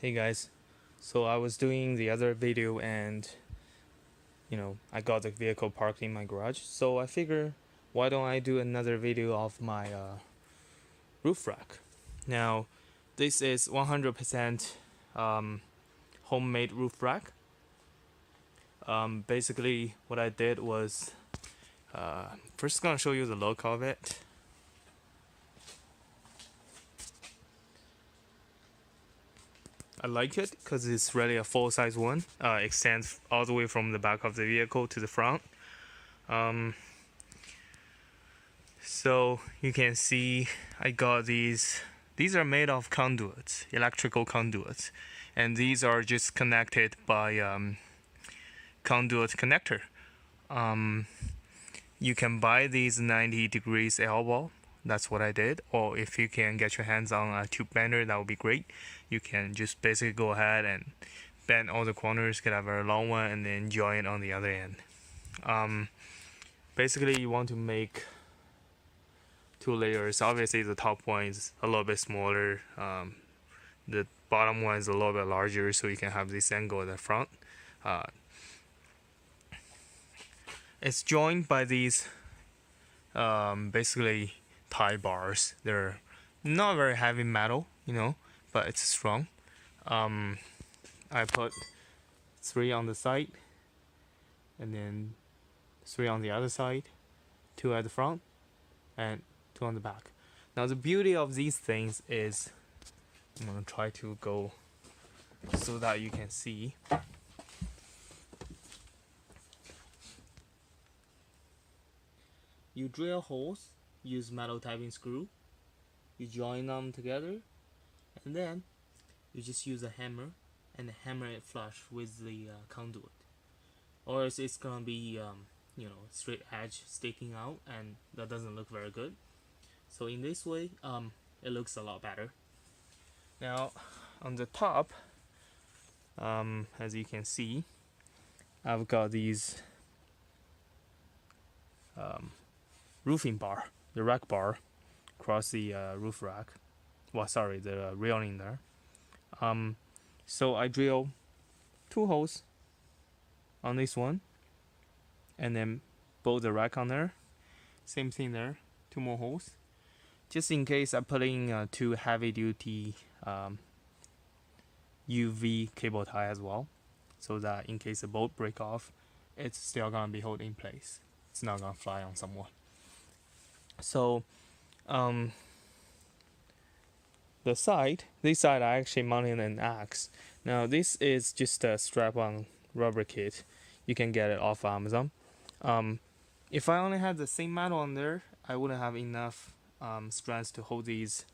Hey guys, so I was doing the other video and I got the vehicle parked in my garage, so I figure why don't I do another video of my roof rack. Now this is 100% homemade roof rack. Basically what I did was first gonna show you the look of it. I like it because it's really a full-size one. Extends all the way from the back of the vehicle to the front. So you can see I got these. These are made of conduits, electrical conduits, and these are just connected by conduit connector. You can buy these 90 degrees elbow. That's what I did. Or if you can get your hands on a tube bender, that would be great. You can just basically go ahead and bend all the corners, get a very long one, and then join it on the other end. Basically, you want to make two layers. Obviously, the top one is a little bit smaller. The bottom one is a little bit larger, so you can have this angle at the front. It's joined by these basically tie bars. They're not very heavy metal, but it's strong. I put 3 on the side, and then 3 on the other side, 2 at the front, and 2 on the back. Now the beauty of these things is, I'm gonna try to go so that you can see. You drill holes, use metal typing screw, you join them together, and then you just use a hammer and hammer it flush with the conduit, or else it's gonna be straight edge sticking out, and that doesn't look very good. So in this way, it looks a lot better. Now on the top, as you can see, I've got these roofing bar, the rack bar, across the roof rack. Well, sorry, the railing there. So I drill 2 holes on this one, and then bolt the rack on there. Same thing there, 2 more holes, just in case I put in 2 heavy-duty UV cable tie as well, so that in case the bolt break off, it's still gonna be held in place. It's not gonna fly on someone. So this side I actually mounted an axe. Now this is just a strap-on rubber kit. You can get it off Amazon. If I only had the same metal on there, I wouldn't have enough strength to hold these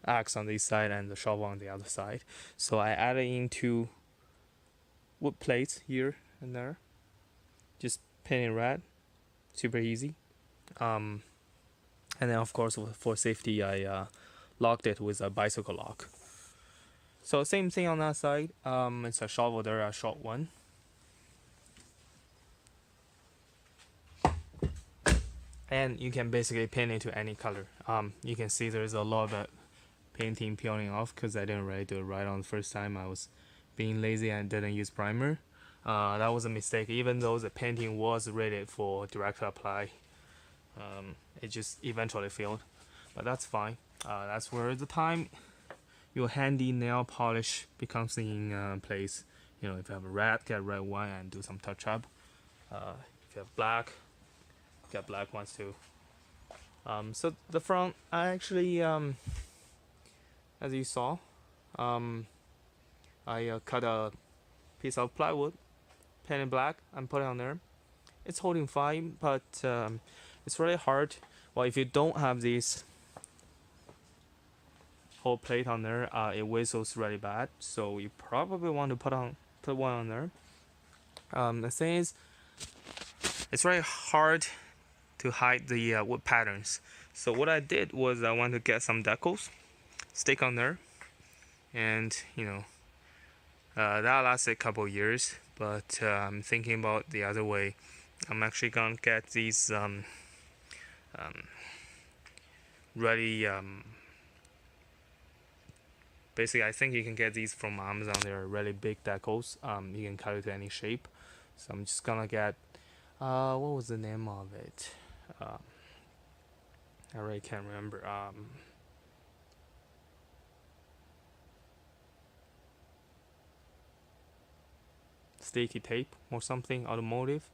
axe on this side and the shovel on the other side. So I added in 2 wood plates here and there. Just painted red, super easy. And then of course for safety, I locked it with a bicycle lock. So same thing on that side. It's a shovel there, a short one. And you can basically paint it to any color. You can see there's a lot of painting peeling off because I didn't really do it right on the first time. I was being lazy and didn't use primer. That was a mistake. Even though the painting was rated for direct apply, it just eventually failed. But that's fine. That's where the time your handy nail polish becomes in place. If you have a red, get red one and do some touch up. If you have black, get black ones too. So the front, I actually, as you saw, I cut a piece of plywood, painted black, and put it on there. It's holding fine, but it's really hard. Well, if you don't have this whole plate on there, it whistles really bad. So you probably want to put one on there. The thing is, it's very hard to hide the wood patterns. So what I did was I wanted to get some decals, stick on there, and that lasted a couple years. But I'm thinking about the other way. I'm actually gonna get these ready Basically, I think you can get these from Amazon. They're really big decals. You can cut it to any shape. So I'm just gonna get what was the name of it? I really can't remember. Sticky tape or something, automotive.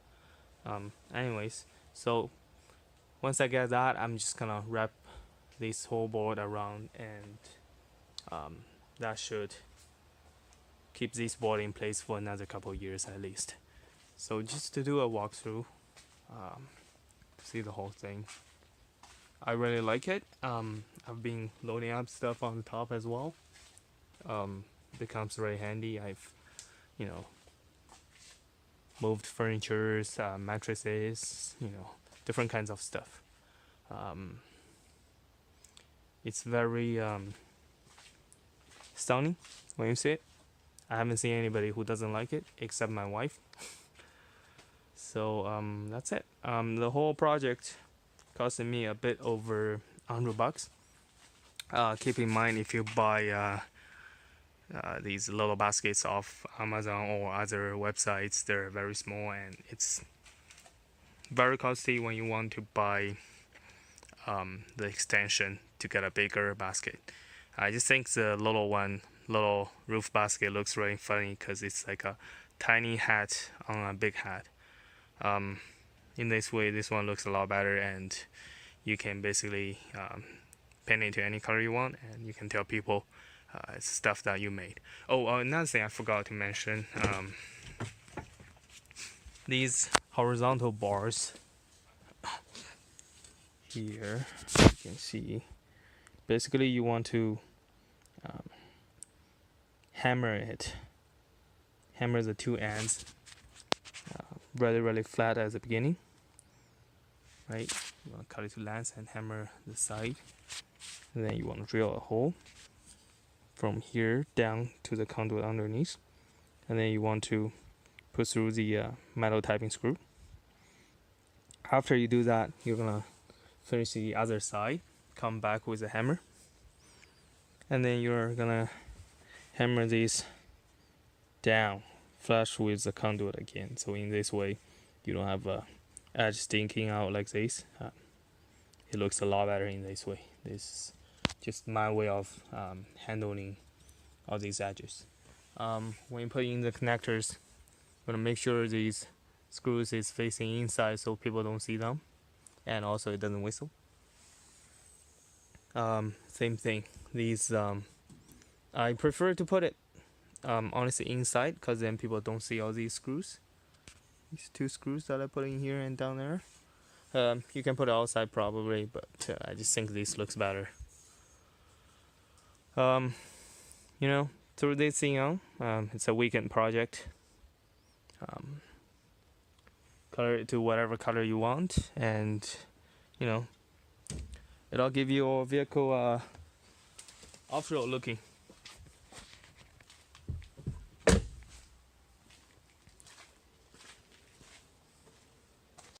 Anyways, so once I get that, I'm just gonna wrap this whole board around, and that should keep this board in place for another couple of years at least. So just to do a walkthrough, see the whole thing. I really like it. I've been loading up stuff on the top as well. Becomes very handy. I've, you know, moved furnitures, mattresses, different kinds of stuff. It's very stunning when you see it. I haven't seen anybody who doesn't like it except my wife. So that's it. The whole project costed me a bit over $100. Keep in mind, if you buy these little baskets off Amazon or other websites, they're very small, and it's very costly when you want to buy the extension to get a bigger basket. I just think the little roof basket looks really funny because it's like a tiny hat on a big hat. In this way, this one looks a lot better, and you can basically paint it to any color you want, and you can tell people it's stuff that you made. Oh, another thing I forgot to mention, these horizontal bars here, you can see, basically you want to hammer the two ends really flat at the beginning, right? You want to cut it to length and hammer the side, and then you want to drill a hole from here down to the conduit underneath, and then you want to put through the metal typing screw. After you do that, you're gonna finish the other side, come back with a hammer, and then you're gonna hammer these down flush with the conduit again. So in this way, you don't have a edge sticking out like this. It looks a lot better in this way. This is just my way of handling all these edges. When you put in the connectors, you're gonna make sure these screws is facing inside so people don't see them, and also it doesn't whistle. Same thing. These I prefer to put it honestly inside, because then people don't see all these screws. These two screws that I put in here and down there. You can put it outside probably, but I just think this looks better. Through this thing on, it's a weekend project. Color it to whatever color you want, and it'll give your vehicle off-road looking.